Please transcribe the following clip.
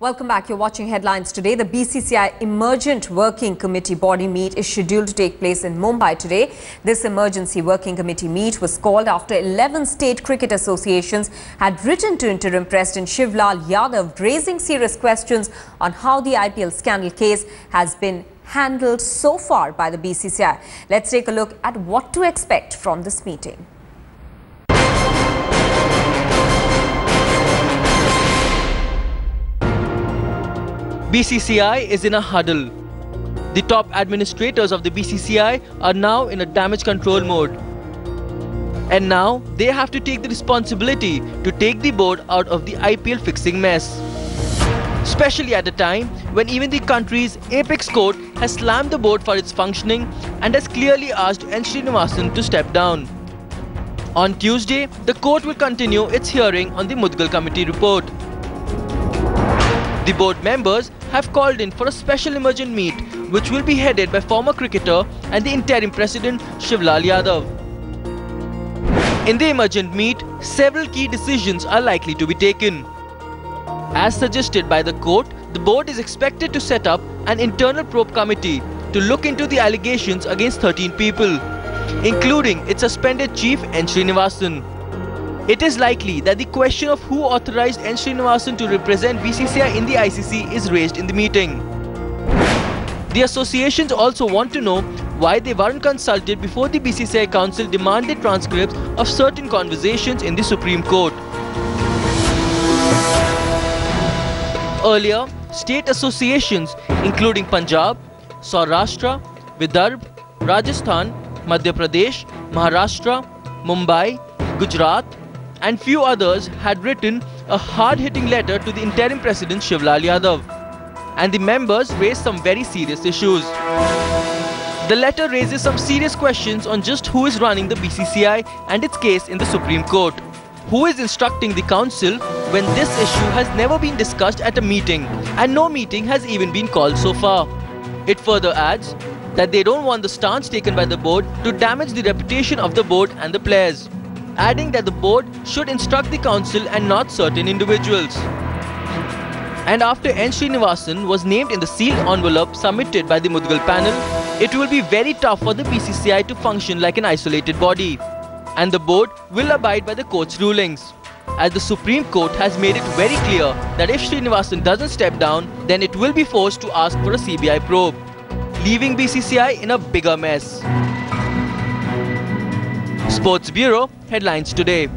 Welcome back. You're watching Headlines Today. The BCCI Emergent Working Committee body meet is scheduled to take place in Mumbai today. This emergency working committee meet was called after 11 state cricket associations had written to interim President Shivlal Yadav raising serious questions on how the IPL scandal case has been handled so far by the BCCI. Let's take a look at what to expect from this meeting. BCCI is in a huddle. The top administrators of the BCCI are now in a damage control mode. And now they have to take the responsibility to take the board out of the IPL fixing mess. Especially at a time when even the country's apex court has slammed the board for its functioning and has clearly asked N. Srinivasan to step down. On Tuesday, the court will continue its hearing on the Mudgal Committee report. The board members have called in for a special emergent meet which will be headed by former cricketer and the interim president Shivlal Yadav. In the emergent meet, several key decisions are likely to be taken. As suggested by the court, the board is expected to set up an internal probe committee to look into the allegations against 13 people, including its suspended chief N. Srinivasan. It is likely that the question of who authorized N. Srinivasan to represent BCCI in the ICC is raised in the meeting. The associations also want to know why they weren't consulted before the BCCI Council demanded transcripts of certain conversations in the Supreme Court. Earlier, state associations including Punjab, Saurashtra, Vidarbh, Rajasthan, Madhya Pradesh, Maharashtra, Mumbai, Gujarat, and few others had written a hard-hitting letter to the interim president Shivlal Yadav, and the members raised some very serious issues. The letter raises some serious questions on just who is running the BCCI and its case in the Supreme Court. Who is instructing the council when this issue has never been discussed at a meeting and no meeting has even been called so far? It further adds that they don't want the stance taken by the board to damage the reputation of the board and the players, adding that the board should instruct the council and not certain individuals. And after N. Srinivasan was named in the sealed envelope submitted by the Mudgal panel, it will be very tough for the BCCI to function like an isolated body. And the board will abide by the court's rulings, as the Supreme Court has made it very clear that if Srinivasan doesn't step down, then it will be forced to ask for a CBI probe, leaving BCCI in a bigger mess. Sports Bureau, Headlines Today.